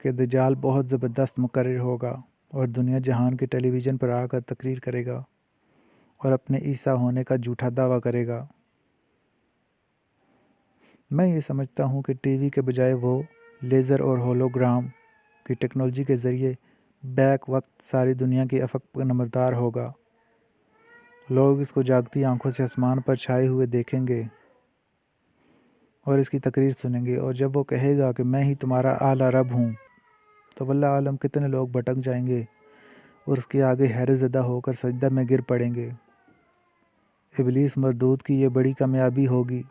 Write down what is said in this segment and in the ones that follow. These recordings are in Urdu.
کہ دجال بہت زبردست مقرر ہوگا اور دنیا جہان کے ٹیلی ویژن پر آ کر تقریر کرے گا اور اپنے عیسیٰ ہونے کا جھوٹا دعویٰ کرے گا۔ میں یہ سمجھتا ہوں کہ ٹی وی کے بجائے وہ لیزر اور ہولوگرام کی ٹیکنالوجی کے ذریعے بیک وقت ساری دنیا کی افق پر نمودار ہوگا۔ لوگ اس کو جاگتی آنکھوں سے آسمان پر چھائے ہوئے دیکھیں گے اور اس کی تقریر سنیں گے، اور جب وہ کہے گا کہ میں ہی تمہارا اعلیٰ رب ہوں، تو واللہ عالم کتنے لوگ بھٹک جائیں گے اور اس کے آگے حیرت زدہ ہو کر سجدہ میں گر پڑیں گے۔ ابلیس مردود کی یہ بڑی کامیابی ہوگی۔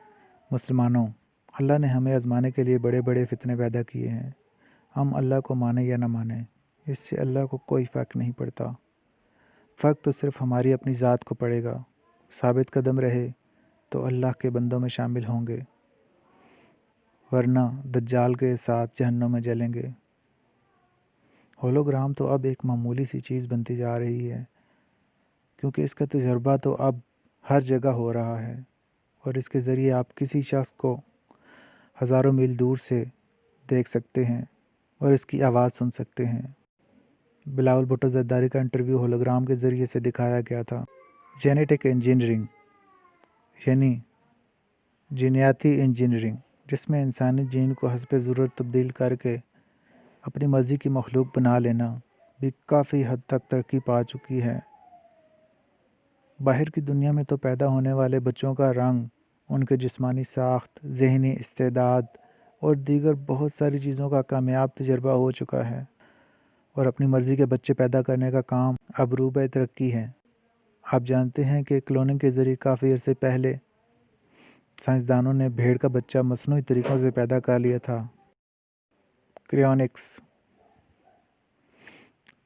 مسلمانوں، اللہ نے ہمیں آزمانے کے لیے بڑے بڑے فتنے پیدا کیے ہیں۔ ہم اللہ کو مانیں یا نہ مانیں، اس سے اللہ کو کوئی فرق نہیں پڑتا۔ فرق تو صرف ہماری اپنی ذات کو پڑے گا۔ ثابت قدم رہے تو اللہ کے بندوں میں شامل ہوں گے، ورنہ دجال کے ساتھ جہنم میں جلیں گے۔ ہولوگرام تو اب ایک معمولی سی چیز بنتی جا رہی ہے، کیونکہ اس کا تجربہ تو اب ہر جگہ ہو رہا ہے، اور اس کے ذریعے آپ کسی شخص کو ہزاروں میل دور سے دیکھ سکتے ہیں اور اس کی آواز سن سکتے ہیں۔ بلاول بھٹو زرداری کا انٹرویو ہولوگرام کے ذریعے سے دکھایا گیا تھا۔ جینیٹک انجینئرنگ یعنی جینیاتی انجینئرنگ، جس میں انسانی جین کو حسب ضرورت تبدیل کر کے اپنی مرضی کی مخلوق بنا لینا، بھی کافی حد تک ترقی پا چکی ہے۔ باہر کی دنیا میں تو پیدا ہونے والے بچوں کا رنگ، ان کے جسمانی ساخت، ذہنی استعداد اور دیگر بہت ساری چیزوں کا کامیاب تجربہ ہو چکا ہے، اور اپنی مرضی کے بچے پیدا کرنے کا کام اب روبہ ترقی ہے۔ آپ جانتے ہیں کہ کلوننگ کے ذریعے کافی عرصے پہلے سائنسدانوں نے بھیڑ کا بچہ مصنوعی طریقوں سے پیدا کر لیا تھا۔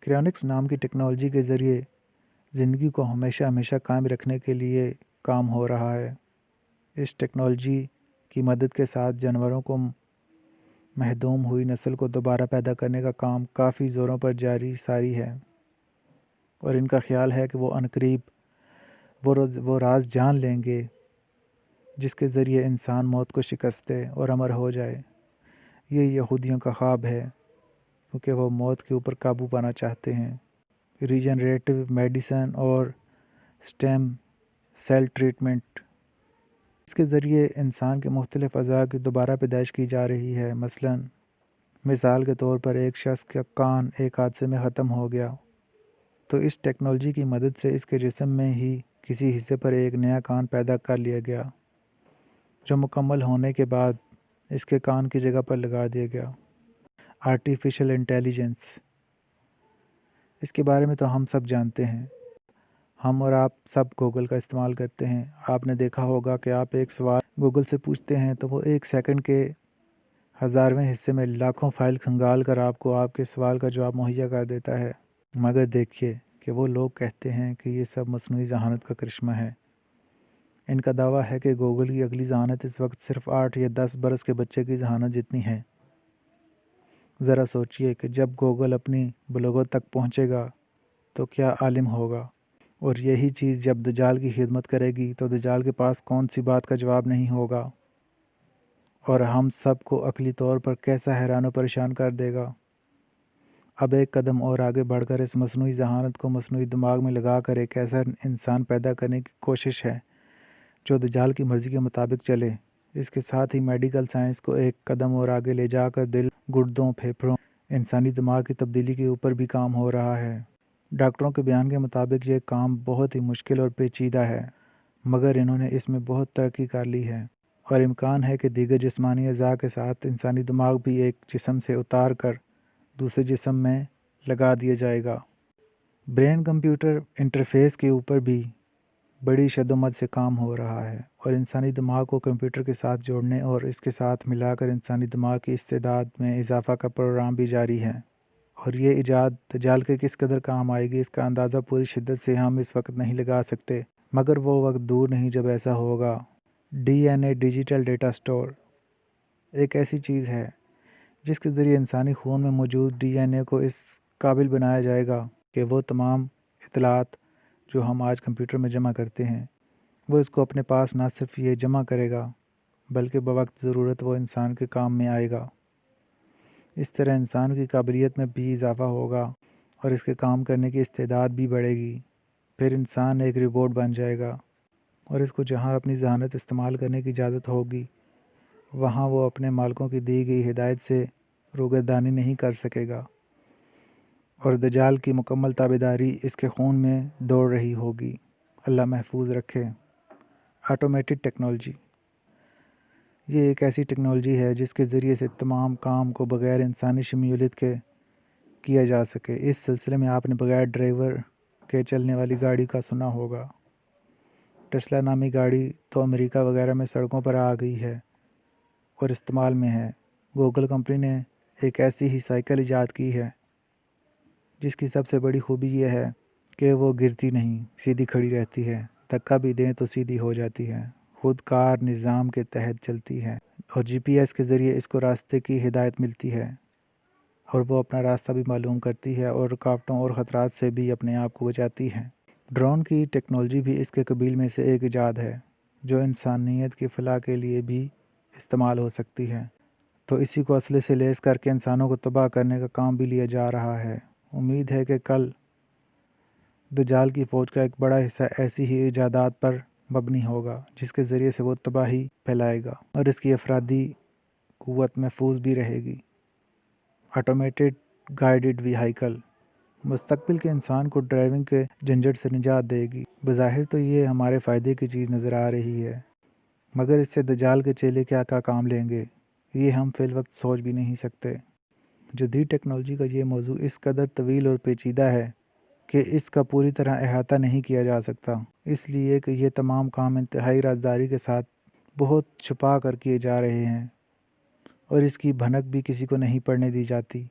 کریونکس نام کی ٹیکنالوجی کے ذریعے زندگی کو ہمیشہ ہمیشہ قائم رکھنے کے لیے کام ہو رہا ہے۔ اس ٹیکنالوجی کی مدد کے ساتھ جانوروں کو محدوم ہوئی نسل کو دوبارہ پیدا کرنے کا کام کافی زوروں پر جاری ساری ہے، اور ان کا خیال ہے کہ وہ عنقریب وہ راز جان لیں گے جس کے ذریعے انسان موت کو شکست دے اور امر ہو جائے۔ یہ یہودیوں کا خواب ہے، کیونکہ وہ موت کے اوپر قابو پانا چاہتے ہیں۔ ریجنریٹو میڈیسن اور سٹیم سیل ٹریٹمنٹ، اس کے ذریعے انسان کے مختلف اعضاء کی دوبارہ پیدائش کی جا رہی ہے۔ مثال کے طور پر ایک شخص کا کان ایک حادثے میں ختم ہو گیا، تو اس ٹیکنالوجی کی مدد سے اس کے جسم میں ہی کسی حصے پر ایک نیا کان پیدا کر لیا گیا، جو مکمل ہونے کے بعد اس کے کان کی جگہ پر لگا دیا گیا۔ آرٹیفیشل انٹیلیجنس، اس کے بارے میں تو ہم سب جانتے ہیں۔ ہم اور آپ سب گوگل کا استعمال کرتے ہیں۔ آپ نے دیکھا ہوگا کہ آپ ایک سوال گوگل سے پوچھتے ہیں تو وہ 1 سیکنڈ کے 1000ویں حصے میں لاکھوں فائل کھنگال کر آپ کو آپ کے سوال کا جواب مہیا کر دیتا ہے۔ مگر دیکھیے کہ وہ لوگ کہتے ہیں کہ یہ سب مصنوعی ذہانت کا کرشمہ ہے۔ ان کا دعویٰ ہے کہ گوگل کی اگلی ذہانت اس وقت صرف 8 یا 10 برس کے بچے کی ذہانت جتنی ہے۔ ذرا سوچئے کہ جب گوگل اپنی بلوغت تک پہنچے گا تو کیا عالم ہوگا، اور یہی چیز جب دجال کی خدمت کرے گی تو دجال کے پاس کون سی بات کا جواب نہیں ہوگا، اور ہم سب کو عقلی طور پر کیسا حیران و پریشان کر دے گا۔ اب ایک قدم اور آگے بڑھ کر اس مصنوعی ذہانت کو مصنوعی دماغ میں لگا کر ایک ایسا انسان پیدا کرنے کی کوشش ہے جو دجال کی مرضی کے مطابق چلے۔ اس کے ساتھ ہی میڈیکل سائنس کو ایک قدم اور آگے لے جا کر دل، گردوں، پھیپھڑوں، انسانی دماغ کی تبدیلی کے اوپر بھی کام ہو رہا ہے۔ ڈاکٹروں کے بیان کے مطابق یہ کام بہت ہی مشکل اور پیچیدہ ہے، مگر انہوں نے اس میں بہت ترقی کر لی ہے، اور امکان ہے کہ دیگر جسمانی اعضاء کے ساتھ انسانی دماغ بھی ایک جسم سے اتار کر دوسرے جسم میں لگا دیا جائے گا۔ برین کمپیوٹر انٹرفیس کے اوپر بھی بڑی شدت سے کام ہو رہا ہے، اور انسانی دماغ کو کمپیوٹر کے ساتھ جوڑنے اور اس کے ساتھ ملا کر انسانی دماغ کی استعداد میں اضافہ کا پروگرام بھی جاری ہے، اور یہ ایجاد دجال کے کس قدر کام آئے گی اس کا اندازہ پوری شدت سے ہم اس وقت نہیں لگا سکتے، مگر وہ وقت دور نہیں جب ایسا ہوگا۔ D N A digital data store ایک ایسی چیز ہے جس کے ذریعے انسانی خون میں موجود ڈی این اے کو اس قابل بنایا جائے گا کہ وہ تمام اطلاعات جو ہم آج کمپیوٹر میں جمع کرتے ہیں، وہ اس کو اپنے پاس نہ صرف یہ جمع کرے گا بلکہ بوقت ضرورت وہ انسان کے کام میں آئے گا۔ اس طرح انسان کی قابلیت میں بھی اضافہ ہوگا اور اس کے کام کرنے کی استعداد بھی بڑھے گی۔ پھر انسان ایک روبوٹ بن جائے گا اور اس کو جہاں اپنی ذہانت استعمال کرنے کی اجازت ہوگی وہاں وہ اپنے مالکوں کی دی گئی ہدایت سے روگردانی نہیں کر سکے گا، اور دجال کی مکمل تابعداری اس کے خون میں دوڑ رہی ہوگی۔ اللہ محفوظ رکھے۔ آٹومیٹڈ ٹیکنالوجی، یہ ایک ایسی ٹیکنالوجی ہے جس کے ذریعے سے تمام کام کو بغیر انسانی شمولیت کے کیا جا سکے۔ اس سلسلے میں آپ نے بغیر ڈرائیور کے چلنے والی گاڑی کا سنا ہوگا۔ ٹیسلا نامی گاڑی تو امریکہ وغیرہ میں سڑکوں پر آ گئی ہے اور استعمال میں ہے۔ گوگل کمپنی نے ایک ایسی ہی سائیکل ایجاد کی ہے جس کی سب سے بڑی خوبی یہ ہے کہ وہ گرتی نہیں، سیدھی کھڑی رہتی ہے، دھکا بھی دیں تو سیدھی ہو جاتی ہے، خود کار نظام کے تحت چلتی ہے اور جی پی ایس کے ذریعے اس کو راستے کی ہدایت ملتی ہے اور وہ اپنا راستہ بھی معلوم کرتی ہے اور رکاوٹوں اور خطرات سے بھی اپنے آپ کو بچاتی ہے۔ ڈرون کی ٹیکنالوجی بھی اس کے قبیل میں سے ایک ایجاد ہے جو انسانیت کی فلاح کے لیے بھی استعمال ہو سکتی ہے، تو اسی کو اسلحے سے لیس کر کے انسانوں کو تباہ کرنے کا کام بھی لیا جا رہا ہے۔ امید ہے کہ کل دجال کی فوج کا ایک بڑا حصہ ایسی ہی ایجادات پر مبنی ہوگا جس کے ذریعے سے وہ تباہی پھیلائے گا اور اس کی افرادی قوت محفوظ بھی رہے گی۔ آٹومیٹڈ گائیڈڈ وہیکل مستقبل کے انسان کو ڈرائیونگ کے جھنجھٹ سے نجات دے گی۔ بظاہر تو یہ ہمارے فائدے کی چیز نظر آ رہی ہے، مگر اس سے دجال کے چیلے کیا کیا کام لیں گے یہ ہم فی الوقت سوچ بھی نہیں سکتے۔ جدید ٹیکنالوجی کا یہ موضوع اس قدر طویل اور پیچیدہ ہے کہ اس کا پوری طرح احاطہ نہیں کیا جا سکتا، اس لیے کہ یہ تمام کام انتہائی رازداری کے ساتھ بہت چھپا کر کیے جا رہے ہیں اور اس کی بھنک بھی کسی کو نہیں پڑنے دی جاتی۔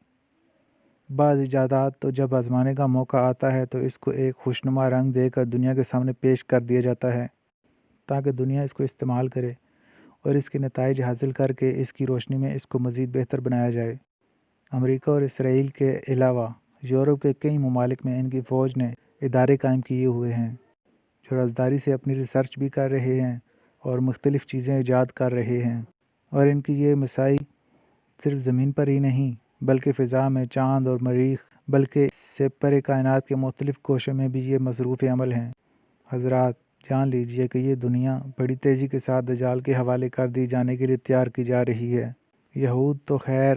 بعض ایجادات تو جب آزمانے کا موقع آتا ہے تو اس کو ایک خوشنما رنگ دے کر دنیا کے سامنے پیش کر دیا جاتا ہے تاکہ دنیا اس کو استعمال کرے اور اس کے نتائج حاصل کر کے اس کی روشنی میں اس کو مزید بہتر بنایا جائے۔ امریکہ اور اسرائیل کے علاوہ یورپ کے کئی ممالک میں ان کی فوج نے ادارے قائم کیے ہوئے ہیں جو رازداری سے اپنی ریسرچ بھی کر رہے ہیں اور مختلف چیزیں ایجاد کر رہے ہیں، اور ان کی یہ مساعی صرف زمین پر ہی نہیں بلکہ فضا میں، چاند اور مریخ، بلکہ اس سے پرے کائنات کے مختلف گوشوں میں بھی یہ مصروف عمل ہیں۔ حضرات جان لیجئے کہ یہ دنیا بڑی تیزی کے ساتھ دجال کے حوالے کر دی جانے کے لیے تیار کی جا رہی ہے۔ یہود تو خیر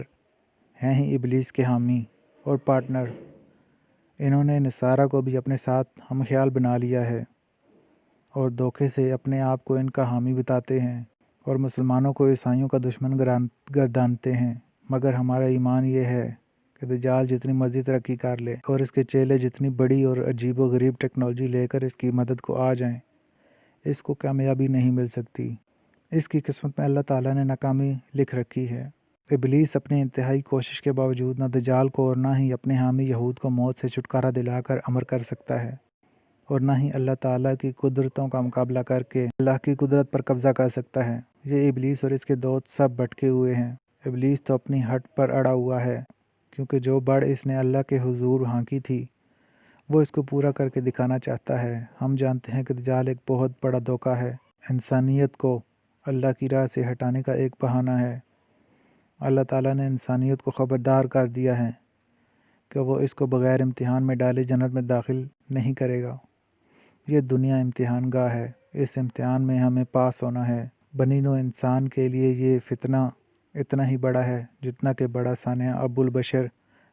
ہیں ہی ابلیس کے حامی اور پارٹنر، انہوں نے نصارہ کو بھی اپنے ساتھ ہم خیال بنا لیا ہے اور دھوکے سے اپنے آپ کو ان کا حامی بتاتے ہیں اور مسلمانوں کو عیسائیوں کا دشمن گردانتے ہیں۔ مگر ہمارا ایمان یہ ہے کہ دجال جتنی مرضی ترقی کر لے اور اس کے چیلے جتنی بڑی اور عجیب و غریب ٹیکنالوجی لے کر اس کی مدد کو آ جائیں، اس کو کامیابی نہیں مل سکتی۔ اس کی قسمت میں اللہ تعالیٰ نے ناکامی لکھ رکھی ہے۔ ابلیس اپنی انتہائی کوشش کے باوجود نہ دجال کو اور نہ ہی اپنے حامی یہود کو موت سے چھٹکارا دلا کر امر کر سکتا ہے، اور نہ ہی اللہ تعالیٰ کی قدرتوں کا مقابلہ کر کے اللہ کی قدرت پر قبضہ کر سکتا ہے۔ یہ ابلیس اور اس کے دوست سب بھٹکے ہوئے ہیں۔ ابلیس تو اپنی ہٹ پر اڑا ہوا ہے، کیونکہ جو بڑ اس نے اللہ کے حضور ہانکی تھی وہ اس کو پورا کر کے دکھانا چاہتا ہے۔ ہم جانتے ہیں کہ دجال ایک بہت بڑا دھوکہ ہے، انسانیت کو اللہ کی راہ سے ہٹانے کا ایک بہانہ ہے۔ اللہ تعالیٰ نے انسانیت کو خبردار کر دیا ہے کہ وہ اس کو بغیر امتحان میں ڈالے جنت میں داخل نہیں کرے گا۔ یہ دنیا امتحان گاہ ہے، اس امتحان میں ہمیں پاس ہونا ہے۔ بنی نوع انسان کے لیے یہ فتنہ اتنا ہی بڑا ہے جتنا کہ بڑا سانحہ ابو البشر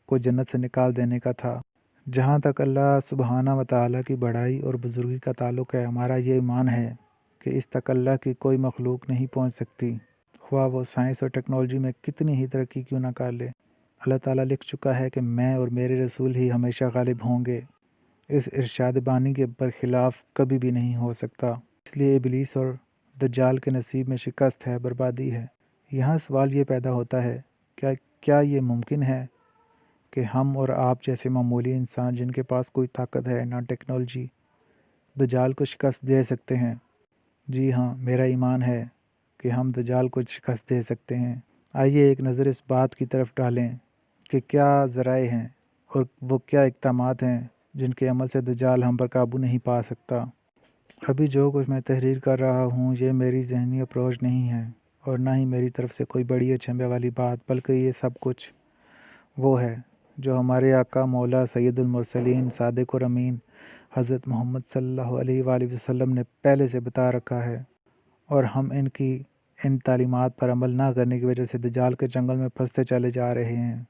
کو جنت سے نکال دینے کا تھا۔ جہاں تک اللہ سبحانہ و تعالیٰ کی بڑائی اور بزرگی کا تعلق ہے، ہمارا یہ ایمان ہے کہ اس تک اللہ کی کوئی مخلوق نہیں پہنچ سکتی، خواہ وہ سائنس اور ٹیکنالوجی میں کتنی ہی ترقی کیوں نہ کر لے۔ اللہ تعالیٰ لکھ چکا ہے کہ میں اور میرے رسول ہی ہمیشہ غالب ہوں گے، اس ارشاد بانی کے برخلاف کبھی بھی نہیں ہو سکتا۔ اس لیے ابلیس اور دجال کے نصیب میں شکست ہے، بربادی ہے۔ یہاں سوال یہ پیدا ہوتا ہے کیا یہ ممکن ہے کہ ہم اور آپ جیسے معمولی انسان جن کے پاس کوئی طاقت ہے نہ ٹیکنالوجی، دجال کو شکست دے سکتے ہیں؟ جی ہاں، میرا ایمان ہے کہ ہم دجال کو شکست دے سکتے ہیں۔ آئیے ایک نظر اس بات کی طرف ڈالیں کہ کیا ذرائع ہیں اور وہ کیا اقدامات ہیں جن کے عمل سے دجال ہم پر قابو نہیں پا سکتا۔ ابھی جو کچھ میں تحریر کر رہا ہوں یہ میری ذہنی اپروچ نہیں ہے اور نہ ہی میری طرف سے کوئی بڑی اچنبے والی بات، بلکہ یہ سب کچھ وہ ہے جو ہمارے آقا مولا سید المرسلین صادق اور امین حضرت محمد صلی اللہ علیہ وآلہ وسلم نے پہلے سے بتا رکھا ہے، اور ہم ان تعلیمات پر عمل نہ کرنے کی وجہ سے دجال کے جنگل میں پھنستے چلے جا رہے ہیں۔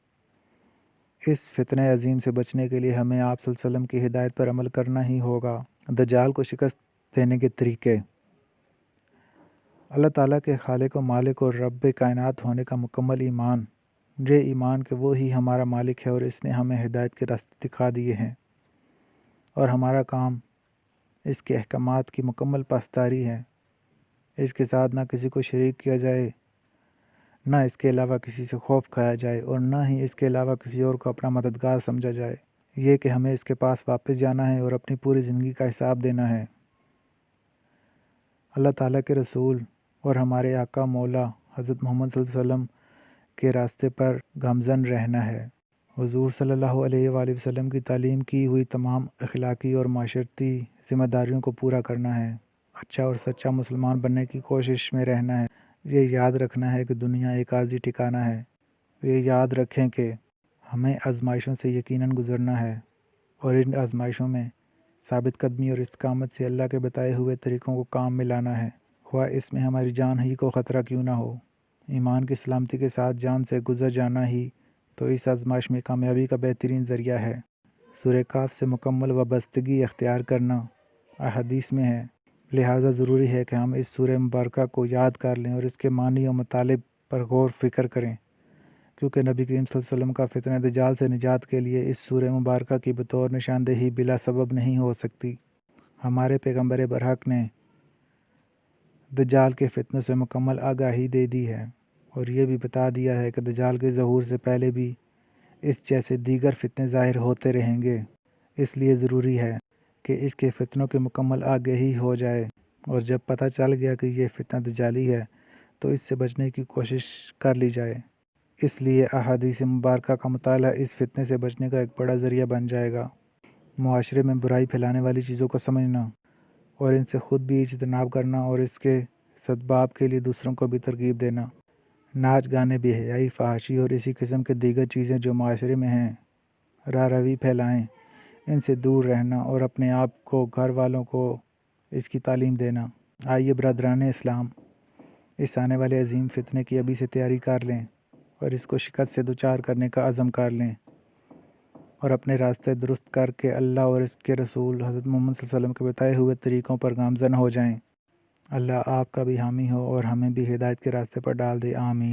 اس فتنہ عظیم سے بچنے کے لیے ہمیں آپ صلی اللہ علیہ وسلم کی ہدایت پر عمل کرنا ہی ہوگا۔ دجال کو شکست دینے کے طریقے۔ اللہ تعالیٰ کے خالق و مالک اور رب کائنات ہونے کا مکمل ایمان، یہ ایمان کہ وہ ہی ہمارا مالک ہے اور اس نے ہمیں ہدایت کے راستے دکھا دیے ہیں، اور ہمارا کام اس کے احکامات کی مکمل پاسداری ہے۔ اس کے ساتھ نہ کسی کو شریک کیا جائے، نہ اس کے علاوہ کسی سے خوف کھایا جائے، اور نہ ہی اس کے علاوہ کسی اور کو اپنا مددگار سمجھا جائے۔ یہ کہ ہمیں اس کے پاس واپس جانا ہے اور اپنی پوری زندگی کا حساب دینا ہے۔ اللہ تعالیٰ کے رسول اور ہمارے آقا مولا حضرت محمد صلی اللہ علیہ وسلم کے راستے پر گامزن رہنا ہے۔ حضور صلی اللہ علیہ وآلہ وسلم کی تعلیم کی ہوئی تمام اخلاقی اور معاشرتی ذمہ داریوں کو پورا کرنا ہے۔ اچھا اور سچا مسلمان بننے کی کوشش میں رہنا ہے۔ یہ یاد رکھنا ہے کہ دنیا ایک عارضی ٹھکانہ ہے۔ یہ یاد رکھیں کہ ہمیں آزمائشوں سے یقیناً گزرنا ہے، اور ان آزمائشوں میں ثابت قدمی اور استقامت سے اللہ کے بتائے ہوئے طریقوں کو کام میں لانا ہے، خواہ اس میں ہماری جان ہی کو خطرہ کیوں نہ ہو۔ ایمان کی سلامتی کے ساتھ جان سے گزر جانا ہی تو اس آزمائش میں کامیابی کا بہترین ذریعہ ہے۔ سورہ کاف سے مکمل وابستگی اختیار کرنا احادیث میں ہے، لہٰذا ضروری ہے کہ ہم اس سورہ مبارکہ کو یاد کر لیں اور اس کے معنی و مطالب پر غور فکر کریں، کیونکہ نبی کریم صلی اللہ علیہ وسلم کا فتنہ دجال سے نجات کے لیے اس سورہ مبارکہ کی بطور نشاندہی بلا سبب نہیں ہو سکتی۔ ہمارے پیغمبر برحق نے دجال کے فتنوں سے مکمل آگاہی دے دی ہے، اور یہ بھی بتا دیا ہے کہ دجال کے ظہور سے پہلے بھی اس جیسے دیگر فتنے ظاہر ہوتے رہیں گے۔ اس لیے ضروری ہے کہ اس کے فتنوں کی مکمل آگاہی ہو جائے، اور جب پتہ چل گیا کہ یہ فتنہ دجالی ہے تو اس سے بچنے کی کوشش کر لی جائے۔ اس لیے احادیث مبارکہ کا مطالعہ اس فتنے سے بچنے کا ایک بڑا ذریعہ بن جائے گا۔ معاشرے میں برائی پھیلانے والی چیزوں کو سمجھنا اور ان سے خود بھی اجتناب کرنا، اور اس کے سدباب کے لیے دوسروں کو بھی ترغیب دینا۔ ناچ گانے، بے حیائی، فحاشی اور اسی قسم کے دیگر چیزیں جو معاشرے میں ہیں، راہ روی پھیلائیں، ان سے دور رہنا، اور اپنے آپ کو، گھر والوں کو اس کی تعلیم دینا۔ آئیے برادران اسلام، اس آنے والے عظیم فتنے کی ابھی سے تیاری کر لیں، اور اس کو شکست سے دوچار کرنے کا عزم کر لیں، اور اپنے راستے درست کر کے اللہ اور اس کے رسول حضرت محمد صلی اللہ علیہ وسلم کے بتائے ہوئے طریقوں پر گامزن ہو جائیں۔ اللہ آپ کا بھی حامی ہو اور ہمیں بھی ہدایت کے راستے پر ڈال دے، آمین۔